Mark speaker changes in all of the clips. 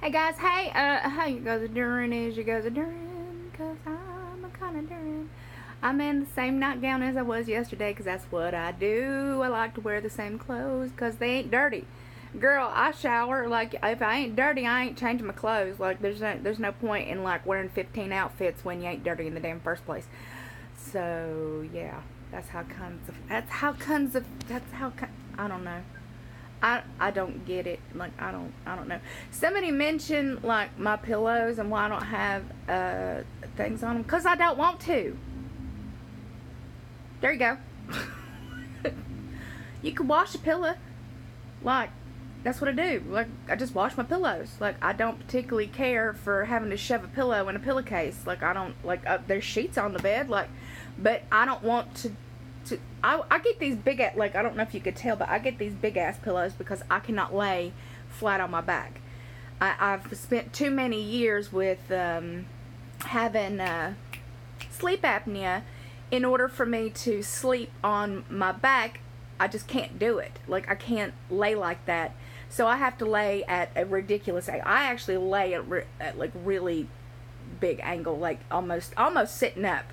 Speaker 1: Hey guys, hey, how you guys are doing? Is you guys are doing? Cause I'm kind of doing. I'm in the same nightgown as I was yesterday, cause that's what I do. I like to wear the same clothes, cause they ain't dirty. Girl, I shower, like, if I ain't dirty, I ain't changing my clothes. Like, there's no point in, like, wearing 15 outfits when you ain't dirty in the damn first place. So, yeah, that's how I don't know. I don't get it. Like, I don't know. Somebody mentioned, like, my pillows and why I don't have things on them. Because I don't want to. There you go. You can wash a pillow. Like, that's what I do. Like, I just wash my pillows. Like, I don't particularly care for having to shove a pillow in a pillowcase. Like, I don't, like, there's sheets on the bed. Like, but I don't want to I get these big, like, I don't know if you could tell, but I get these big ass pillows because I cannot lay flat on my back. I've spent too many years with having sleep apnea. In order for me to sleep on my back, I just can't do it. Like, I can't lay like that. So I have to lay at a ridiculous angle. I actually lay at like really big angle, like almost sitting up.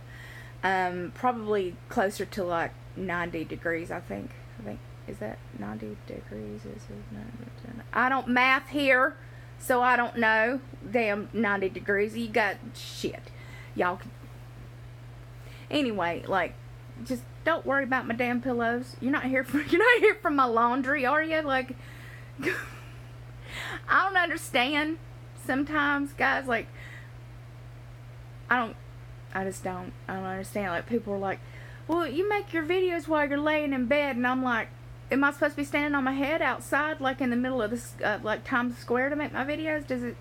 Speaker 1: Probably closer to like 90 degrees, I think. Is that 90 degrees? I don't math here, so I don't know. Damn, 90 degrees. You got shit. Y'all can. Anyway, like, just don't worry about my damn pillows. You're not here for my laundry, are you? Like, I don't understand sometimes, guys. Like, I don't understand. Like, people are like, well, you make your videos while you're laying in bed, and I'm like, am I supposed to be standing on my head outside, like in the middle of this, like Times Square to make my videos?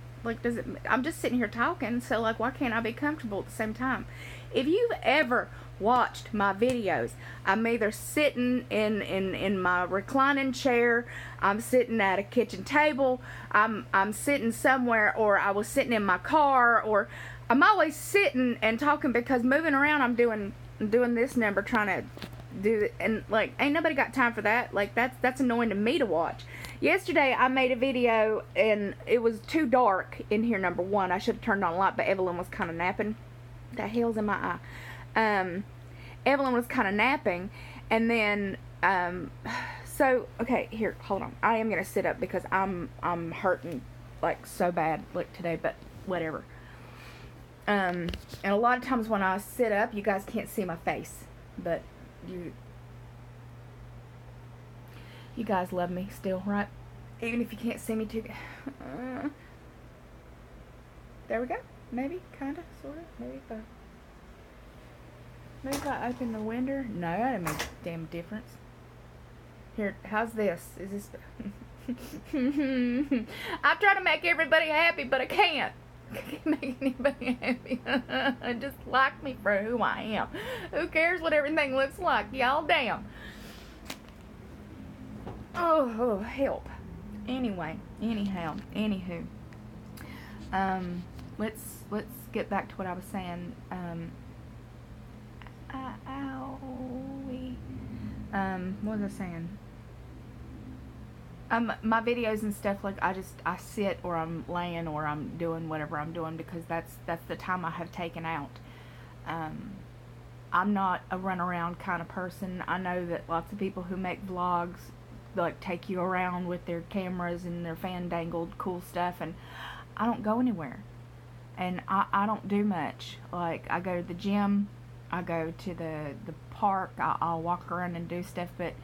Speaker 1: I'm just sitting here talking, so like, why can't I be comfortable at the same time? If you've ever watched my videos, I'm either sitting in my reclining chair, I'm sitting at a kitchen table, I'm sitting somewhere, or I was sitting in my car, or I'm always sitting and talking, because moving around, I'm doing this number, trying to do it, and like, ain't nobody got time for that. Like, that's annoying to me to watch. Yesterday I made a video and it was too dark in here. Number one, I should have turned on a light, but Evelyn was kind of napping. The hell's in my eye? Evelyn was kind of napping, and then so okay, here, hold on. I am gonna sit up because I'm hurting like so bad like today, but whatever. And a lot of times when I sit up, you guys can't see my face, but you guys love me still, right? Even if you can't see me too. There we go. Maybe, kinda, sorta. Maybe if I open the window. No, that doesn't make a damn difference. Here, how's this? Is this? I try to make everybody happy, but I can't. I can't make anybody happy. Just like me for who I am. Who cares what everything looks like? Y'all damn. Oh, help. Anyway, anywho. Let's get back to what I was saying. What was I saying? My videos and stuff, like, I sit, or I'm laying, or I'm doing whatever I'm doing, because that's the time I have taken out. I'm not a run around kind of person. I know that lots of people who make vlogs, like, take you around with their cameras and their fandangled cool stuff, and I don't go anywhere. And I don't do much. Like, I go to the gym, I go to the park, I'll walk around and do stuff, but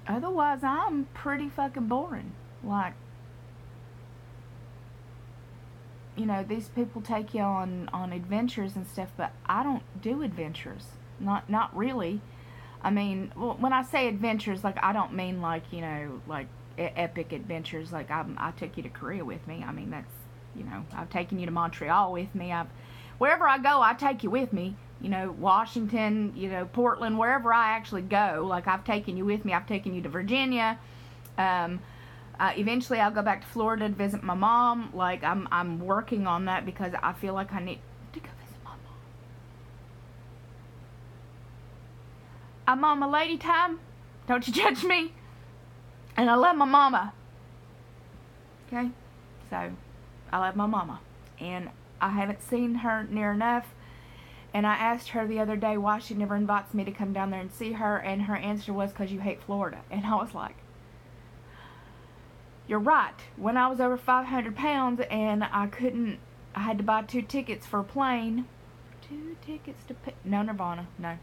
Speaker 1: otherwise, I'm pretty fucking boring. Like, you know, these people take you on adventures and stuff, but I don't do adventures. Not really. I mean, well, when I say adventures, like, I don't mean, like, you know, like epic adventures. Like, I took you to Korea with me. I mean, that's, you know, I've taken you to Montreal with me. Wherever I go, I take you with me. You know, Washington, you know, Portland, wherever I actually go, like, I've taken you with me. I've taken you to Virginia. Eventually I'll go back to Florida to visit my mom. Like, I'm working on that, because I feel like I need to go visit my mom. I'm on my lady time. Don't you judge me. And I love my mama. Okay? So I love my mama, and I haven't seen her near enough. And I asked her the other day why she never invites me to come down there and see her, and her answer was, because you hate Florida. And I was like, you're right. When I was over 500 pounds and I had to buy 2 tickets for a plane. 2 tickets to no, Nirvana, no.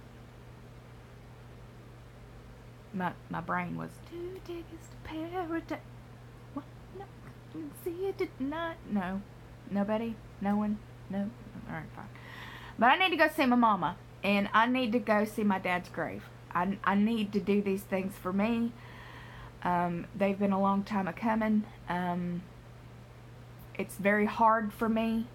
Speaker 1: My brain was 2 tickets to paradise. What? No, see it tonight. No, nobody, no one, no. All right, fine. But I need to go see my mama, and I need to go see my dad's grave. I need to do these things for me. They've been a long time a coming. It's very hard for me.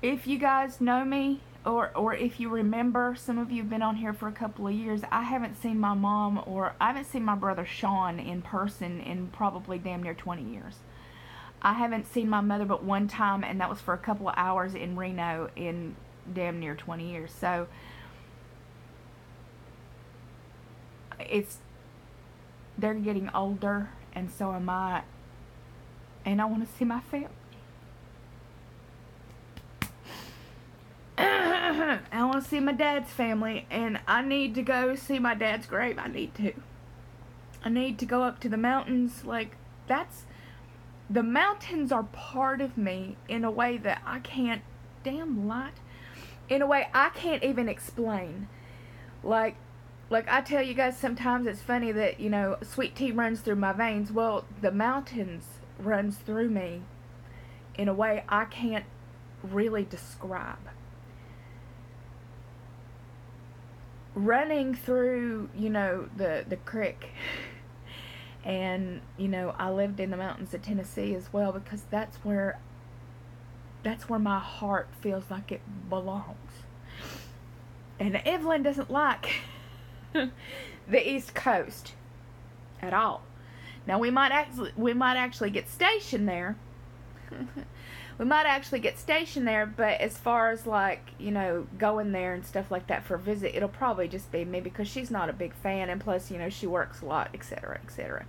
Speaker 1: If you guys know me, or if you remember, some of you have been on here for a couple of years, I haven't seen my mom, or I haven't seen my brother Sean in person in probably damn near 20 years. I haven't seen my mother but one time, and that was for a couple of hours in Reno in damn near 20 years. So they're getting older, and so am I, and I want to see my family. I want to see my dad's family, and I need to go see my dad's grave. I need to go up to the mountains. Like, the mountains are part of me in a way that I can't, in a way I can't even explain. Like I tell you guys, sometimes it's funny that, you know, sweet tea runs through my veins. Well, the mountains runs through me in a way I can't really describe. Running through, you know, the creek. And, you know, I lived in the mountains of Tennessee as well, because that's where my heart feels like it belongs. And Evelyn doesn't like the East Coast at all. Now we might actually get stationed there. We might actually get stationed there, but as far as, like, you know, going there and stuff like that for a visit, it'll probably just be me, because she's not a big fan, and plus, you know, she works a lot, etc., etc.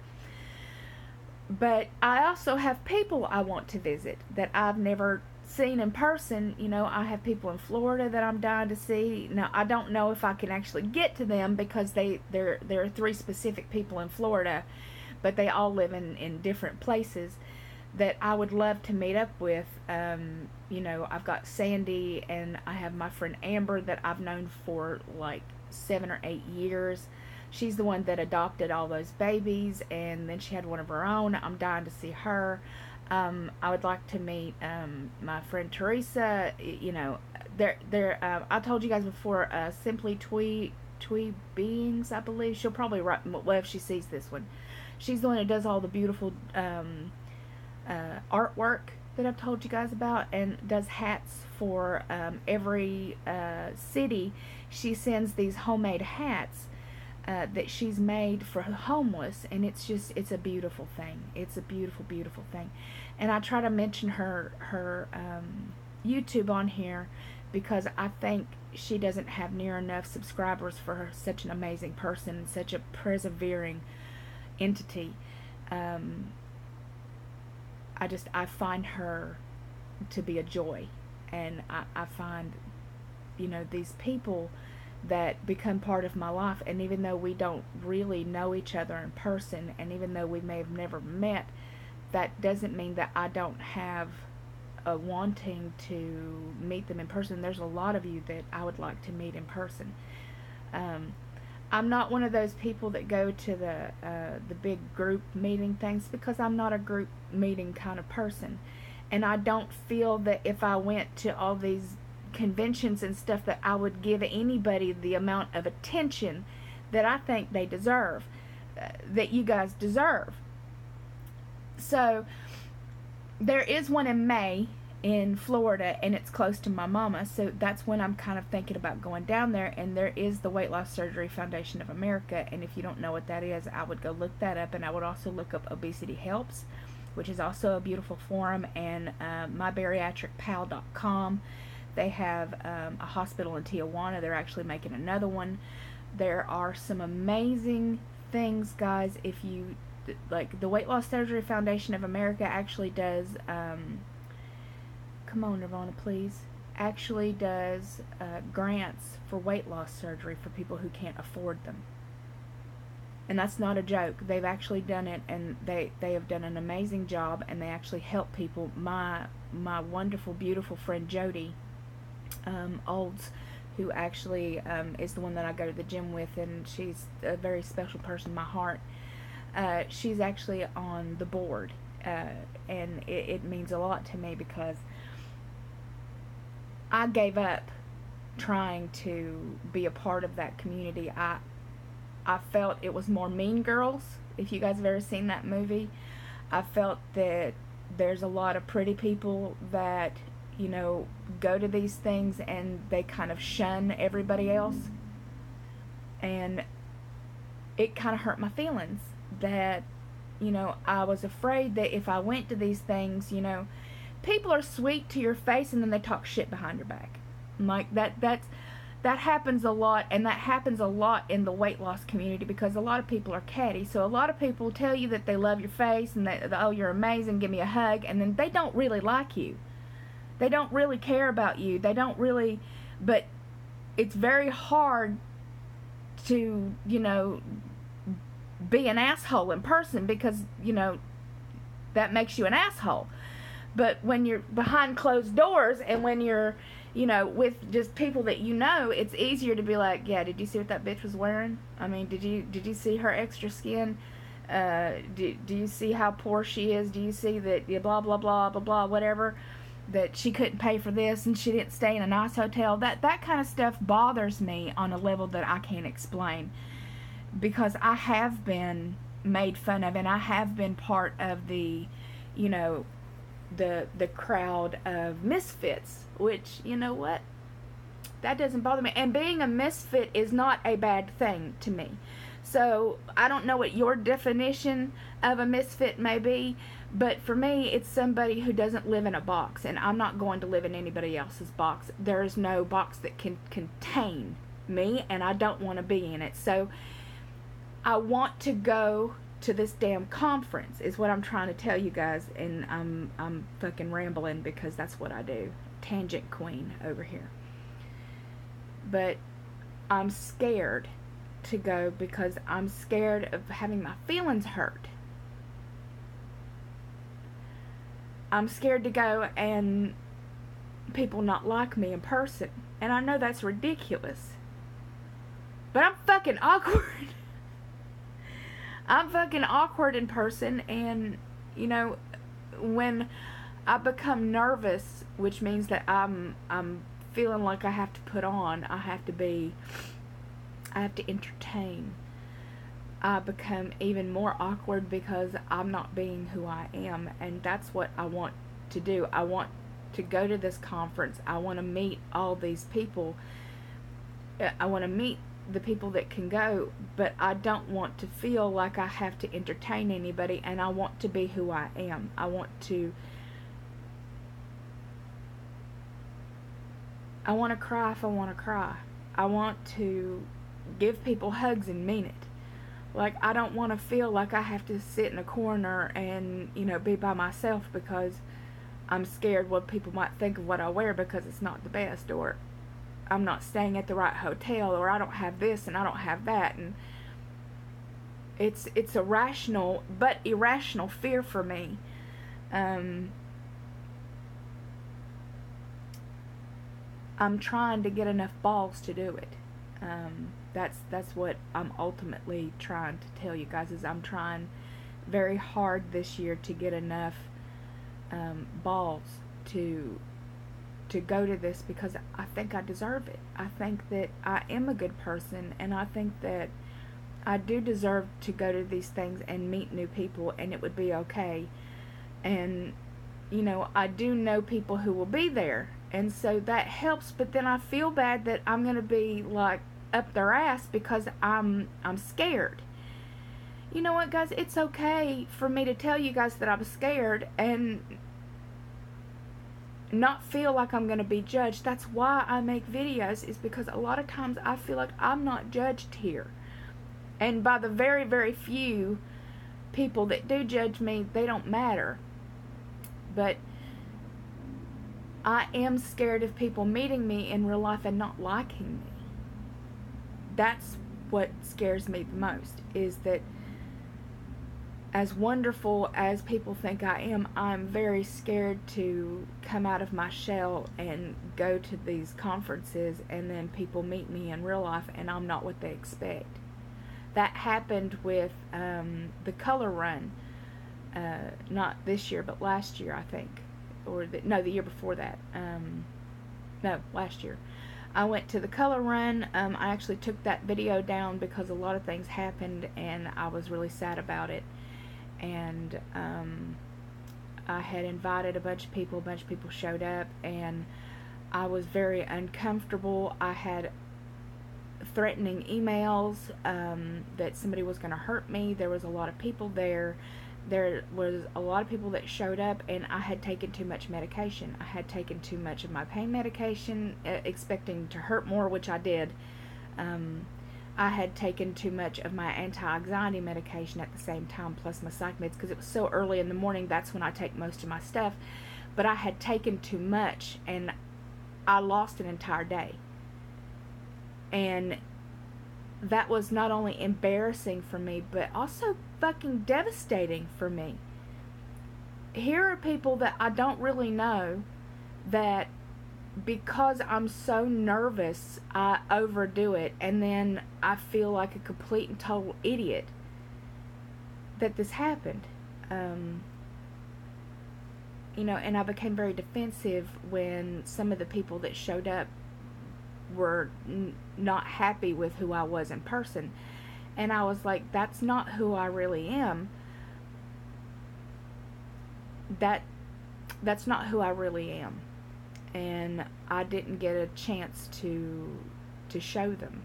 Speaker 1: But I also have people I want to visit that I've never seen in person. You know, I have people in Florida that I'm dying to see. Now, I don't know if I can actually get to them, because there are 3 specific people in Florida, but they all live in different places that I would love to meet up with. You know, I've got Sandy, and I have my friend Amber that I've known for like 7 or 8 years. She's the one that adopted all those babies, and then she had one of her own. I'm dying to see her. I would like to meet my friend Teresa. You know, I told you guys before, Simply Twee Beings, I believe. She'll probably write, well, if she sees this one. She's the one that does all the beautiful artwork that I've told you guys about, and does hats for every city. She sends these homemade hats that she's made for the homeless, and it's a beautiful thing. It's a beautiful, beautiful thing. And I try to mention her YouTube on here, because I think she doesn't have near enough subscribers for her, such an amazing person, such a persevering entity. I find her to be a joy, and I find, you know, these people that become part of my life, and even though we don't really know each other in person, and even though we may have never met, that doesn't mean that I don't have a wanting to meet them in person. There's a lot of you that I would like to meet in person. I'm not one of those people that go to the big group meeting things, because I'm not a group meeting kind of person, and I don't feel that if I went to all these conventions and stuff that I would give anybody the amount of attention that I think they deserve, that you guys deserve. So there is one in May in Florida, and it's close to my mama, so that's when I'm kind of thinking about going down there. And there is the Weight Loss Surgery Foundation of America, and if you don't know what that is, I would go look that up. And I would also look up Obesity Helps, which is also a beautiful forum, and mybariatricpal.com. They have a hospital in Tijuana. They're actually making another one. There are some amazing things, guys. If you like the Weight Loss Surgery Foundation of America actually does, come on Nirvana please, actually does grants for weight loss surgery for people who can't afford them. And that's not a joke. They've actually done it, and they have done an amazing job, and they actually help people. My wonderful, beautiful friend Jody Olds, who actually is the one that I go to the gym with, and she's a very special person in my heart. She's actually on the board, and it means a lot to me because I gave up trying to be a part of that community. I felt it was more Mean Girls, if you guys have ever seen that movie. I felt that there's a lot of pretty people that, you know, go to these things and they kind of shun everybody else. And it kind of hurt my feelings that, you know, I was afraid that if I went to these things, you know, people are sweet to your face and then they talk shit behind your back. Like that happens a lot, and that happens a lot in the weight loss community because a lot of people are catty. So a lot of people tell you that they love your face and that, oh, you're amazing, give me a hug, and then they don't really like you. They don't really care about you. They don't really, but it's very hard to, you know, be an asshole in person because, you know, that makes you an asshole. But when you're behind closed doors and when you're, you know, with just people that you know, it's easier to be like, yeah, did you see what that bitch was wearing? I mean, did you see her extra skin? Do you see how poor she is? Do you see that, blah, blah, blah, blah, blah, whatever, that she couldn't pay for this and she didn't stay in a nice hotel? That kind of stuff bothers me on a level that I can't explain because I have been made fun of and I have been part of the, you know, the crowd of misfits, which, you know what, that doesn't bother me. And being a misfit is not a bad thing to me. So I don't know what your definition of a misfit may be, but for me it's somebody who doesn't live in a box, and I'm not going to live in anybody else's box. There is no box that can contain me, and I don't want to be in it. So I want to go to this damn conference is what I'm trying to tell you guys, and I'm fucking rambling because that's what I do. Tangent queen over here. But I'm scared to go because I'm scared of having my feelings hurt. I'm scared to go and people not like me in person. And I know that's ridiculous. But I'm fucking awkward. I'm fucking awkward in person, and, you know, when I become nervous, which means that I'm feeling like I have to put on, I have to entertain, I become even more awkward because I'm not being who I am, and that's what I want to do. I want to go to this conference. I want to meet all these people. I want to meet the people that can go, but I don't want to feel like I have to entertain anybody, and I want to be who I am. I want to cry if I want to cry. I want to give people hugs and mean it. Like, I don't want to feel like I have to sit in a corner and, you know, be by myself because I'm scared what people might think of what I wear because it's not the best, or I'm not staying at the right hotel, or I don't have this and I don't have that. And it's a rational but irrational fear for me. I'm trying to get enough balls to do it. That's what I'm ultimately trying to tell you guys, is I'm trying very hard this year to get enough balls to go to this, because I think I deserve it. I think that I am a good person, and I think that I do deserve to go to these things and meet new people, and it would be okay. And, you know, I do know people who will be there, and so that helps, but then I feel bad that I'm going to be, like, up their ass because I'm scared. You know what, guys? It's okay for me to tell you guys that I'm scared and not feel like I'm going to be judged. That's why I make videos, is because a lot of times I feel like I'm not judged here. And by the very, very few people that do judge me, they don't matter. But I am scared of people meeting me in real life and not liking me. That's what scares me the most, is that as wonderful as people think I am, I'm very scared to come out of my shell and go to these conferences and then people meet me in real life and I'm not what they expect. That happened with the Color Run, not this year, but last year, I think. The year before that. No, last year. I went to the Color Run. I actually took that video down because a lot of things happened and I was really sad about it. And I had invited a bunch of people showed up, and I was very uncomfortable. I had threatening emails that somebody was going to hurt me. There was a lot of people there. There was a lot of people that showed up, and I had taken too much medication. I had taken too much of my pain medication, expecting to hurt more, which I did. I had taken too much of my anti-anxiety medication at the same time, plus my psych meds, because it was so early in the morning. That's when I take most of my stuff. But I had taken too much, and I lost an entire day. And that was not only embarrassing for me, but also fucking devastating for me. Here are people that I don't really know that, because I'm so nervous, I overdo it, and then I feel like a complete and total idiot that this happened. And I became very defensive when some of the people that showed up were not happy with who I was in person. And I was like, that's not who I really am. That's not who I really am. And I didn't get a chance to show them.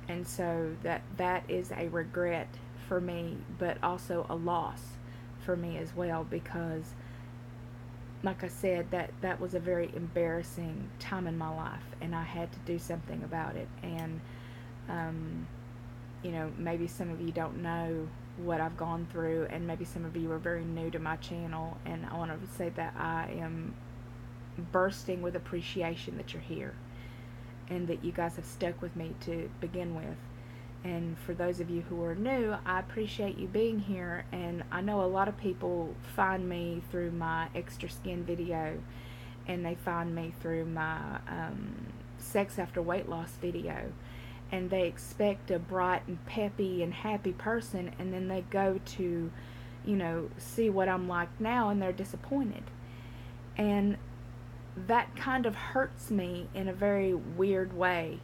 Speaker 1: And so that is a regret for me, but also a loss for me as well, because like I said, that was a very embarrassing time in my life, and I had to do something about it. And maybe some of you don't know what I've gone through, and maybe some of you are very new to my channel, and I want to say that I am bursting with appreciation that you're here and that you guys have stuck with me to begin with. And for those of you who are new, I appreciate you being here. And I know a lot of people find me through my extra skin video, and they find me through my sex after weight loss video, and they expect a bright and peppy and happy person, and then they go to see what I'm like now, and they're disappointed. And that kind of hurts me in a very weird way,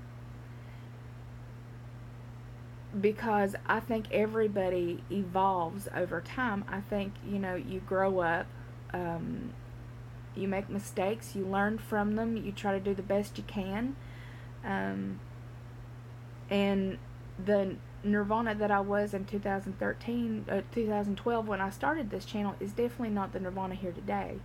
Speaker 1: because I think everybody evolves over time. I think you grow up, you make mistakes, you learn from them, you try to do the best you can, and the Nirvana that I was in 2012 when I started this channel is definitely not the Nirvana here today.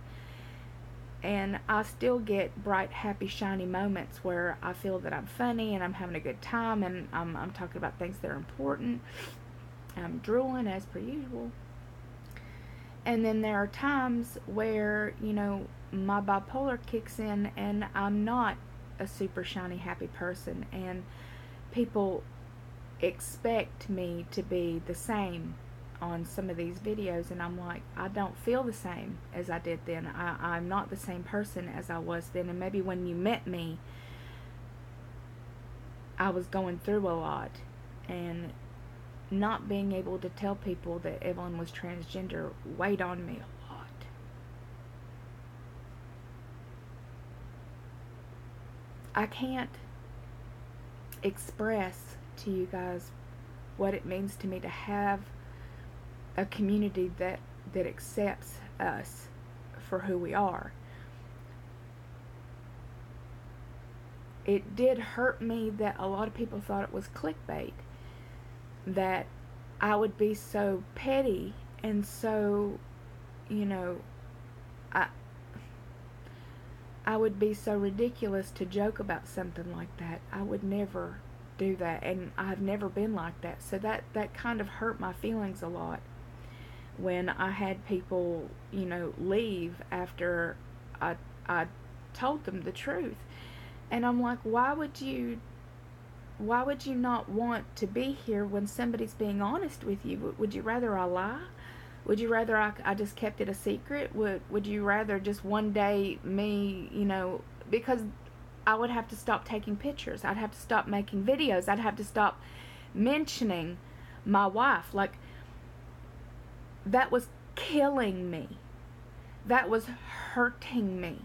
Speaker 1: And I still get bright, happy, shiny moments where I feel that I'm funny and I'm having a good time, and I'm talking about things that are important. I'm drooling as per usual. And then there are times where, my bipolar kicks in and I'm not a super shiny, happy person, and people expect me to be the same on some of these videos, and I'm like, I don't feel the same as I did then. I'm not the same person as I was then. And maybe when you met me, I was going through a lot, and not being able to tell people that Evelyn was transgender weighed on me a lot. I can't express to you guys what it means to me to have a community that accepts us for who we are. It did hurt me that a lot of people thought it was clickbait, that I would be so petty and so, I would be so ridiculous to joke about something like that. I would never do that, and I've never been like that. So that kind of hurt my feelings a lot when I had people, leave after I told them the truth. And I'm like, why would you not want to be here when somebody's being honest with you? Would you rather I lie? Would you rather I just kept it a secret? Would you rather just one day me, because I would have to stop taking pictures. I'd have to stop making videos. I'd have to stop mentioning my wife. Like, that was killing me. That was hurting me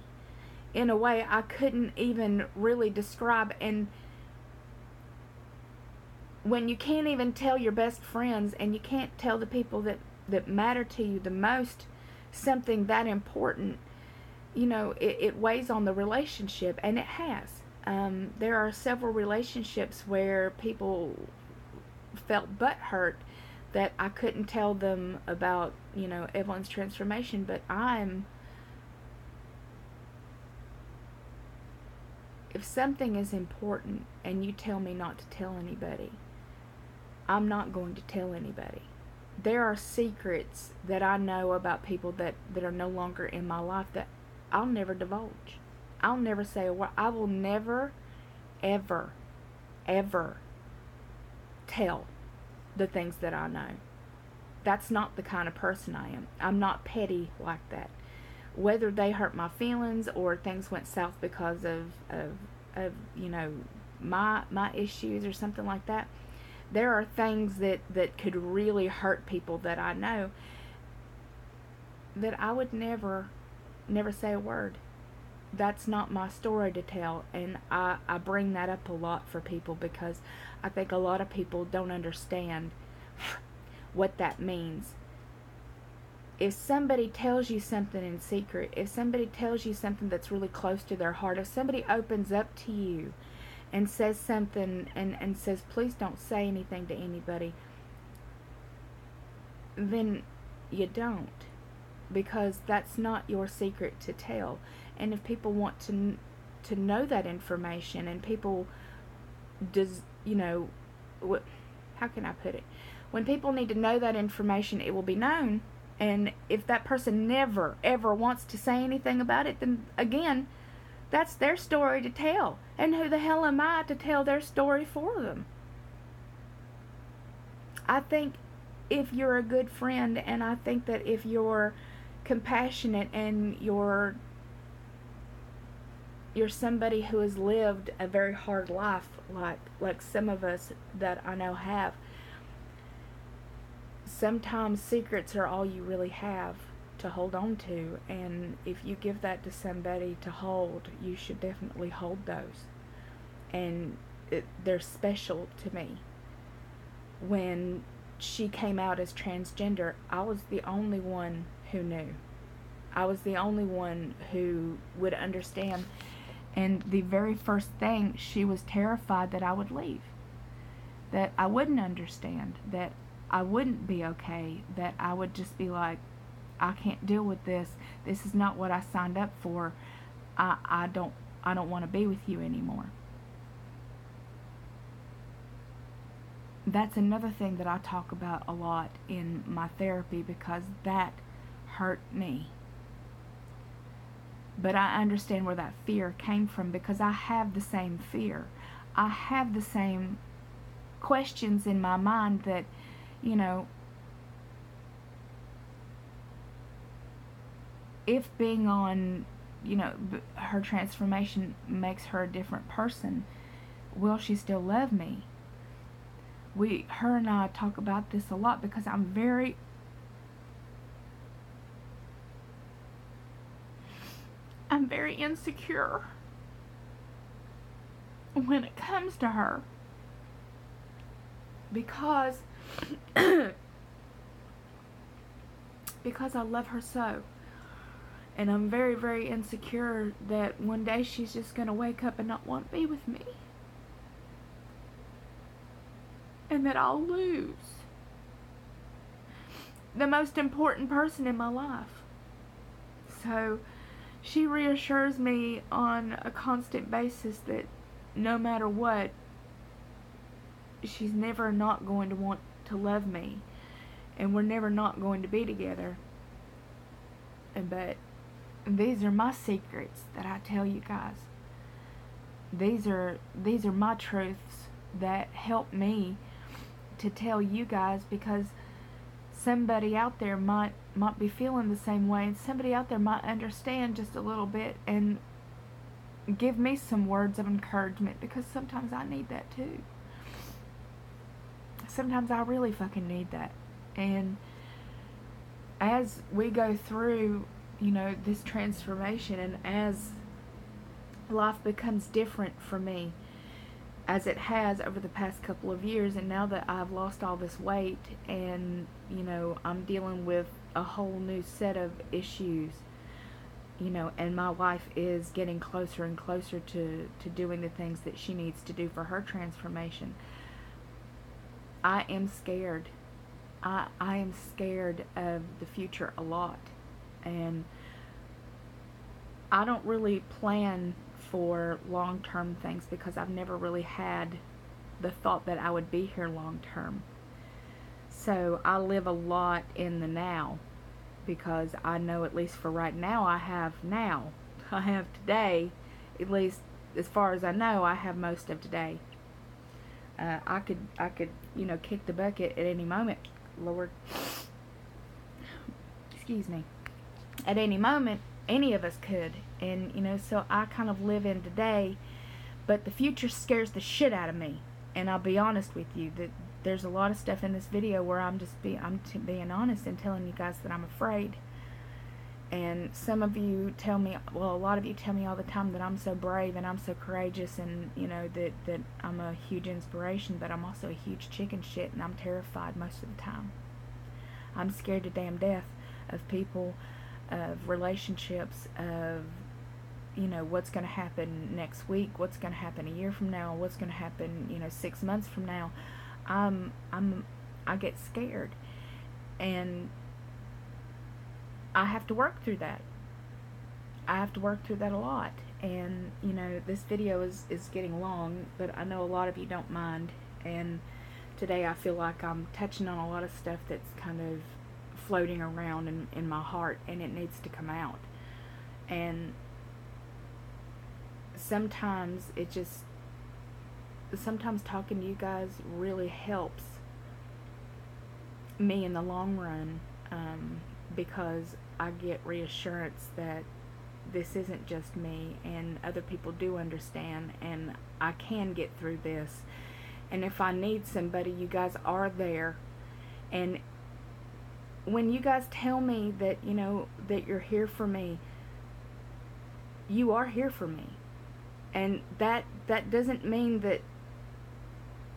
Speaker 1: in a way I couldn't even really describe. And when you can't even tell your best friends, and you can't tell the people that matter to you the most something that important, it weighs on the relationship, and it has. There are several relationships where people felt butthurt that I couldn't tell them about, Evelyn's transformation, but if something is important and you tell me not to tell anybody, I'm not going to tell anybody. There are secrets that I know about people that are no longer in my life that I'll never divulge. I'll never say a word. I will never, ever, ever tell the things that I know. That's not the kind of person I am. I'm not petty like that. Whether they hurt my feelings or things went south because of my issues or something like that, there are things that could really hurt people that I know that I would never say a word. That's not my story to tell, and I bring that up a lot for people because I think a lot of people don't understand what that means. If somebody tells you something in secret, if somebody tells you something that's really close to their heart, if somebody opens up to you and says something and says, please don't say anything to anybody, then you don't, because that's not your secret to tell. And if people want to know that information, and people how can I put it? When people need to know that information, it will be known. And if that person never, ever wants to say anything about it, then again, that's their story to tell. And who the hell am I to tell their story for them? I think if you're a good friend, and I think that if you're compassionate and you're somebody who has lived a very hard life, like some of us that I know have, sometimes secrets are all you really have to hold on to, and if you give that to somebody to hold, you should definitely hold those. And they're special to me. When she came out as transgender, I was the only one who knew. I was the only one who would understand. And the very first thing, she was terrified that I would leave, that I wouldn't understand, that I wouldn't be okay, that I would just be like, I can't deal with this. This is not what I signed up for. I don't want to be with you anymore. That's another thing that I talk about a lot in my therapy, because that hurt me. But I understand where that fear came from, because I have the same fear. I have the same questions in my mind that, if being on, her transformation makes her a different person, will she still love me? Her and I talk about this a lot, because I'm very insecure when it comes to her, because because I love her so. And I'm very, very insecure that one day she's just going to wake up and not want to be with me. And that I'll lose the most important person in my life. So she reassures me on a constant basis that no matter what, she's never not going to want to love me, and we're never not going to be together. But these are my secrets that I tell you guys. These are my truths that help me to tell you guys, because somebody out there might be feeling the same way, and somebody out there might understand just a little bit and give me some words of encouragement, because sometimes I need that too. Sometimes I really fucking need that. And as we go through, this transformation, and as life becomes different for me, as it has over the past couple of years, and now that I've lost all this weight, and I'm dealing with a whole new set of issues, and my wife is getting closer and closer to doing the things that she needs to do for her transformation, I am scared. I am scared of the future a lot, and I don't really plan for long-term things, because I've never really had the thought that I would be here long-term. So I live a lot in the now, because I know, at least for right now, I have today, at least as far as I know, I have most of today. I could kick the bucket at any moment, Lord. Excuse me. At any moment, any of us could. And, so I kind of live in today, but the future scares the shit out of me. And I'll be honest with you, that there's a lot of stuff in this video where I'm being honest and telling you guys that I'm afraid. And some of you tell me, well, a lot of you tell me all the time that I'm so brave and I'm so courageous, and, that I'm a huge inspiration, but I'm also a huge chicken shit, and I'm terrified most of the time. I'm scared to damn death of people, of relationships, of, what's going to happen next week, what's going to happen a year from now, what's going to happen, 6 months from now. I get scared, and I have to work through that. I have to work through that a lot. And, this video is getting long, but I know a lot of you don't mind. And today I feel like I'm touching on a lot of stuff that's kind of floating around in my heart, and it needs to come out. And sometimes sometimes talking to you guys really helps me in the long run, because I get reassurance that this isn't just me, and other people do understand, and I can get through this. And if I need somebody, you guys are there. And when you guys tell me that, that you're here for me, you are here for me. And that doesn't mean that,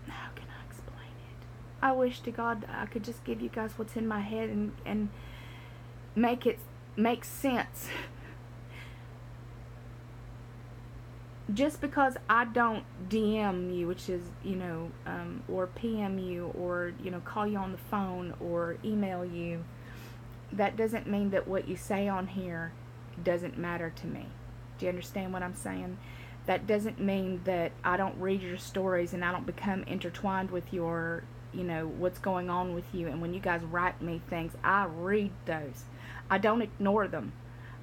Speaker 1: how can I explain it? I wish to God I could just give you guys what's in my head and make it make sense. Just because I don't DM you, which is, or PM you, or, call you on the phone or email you, that doesn't mean that what you say on here doesn't matter to me. Do you understand what I'm saying? That doesn't mean that I don't read your stories and I don't become intertwined with your, what's going on with you. And when you guys write me things, I read those. I don't ignore them.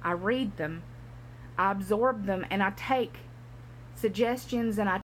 Speaker 1: I read them. I absorb them, and I take suggestions, and I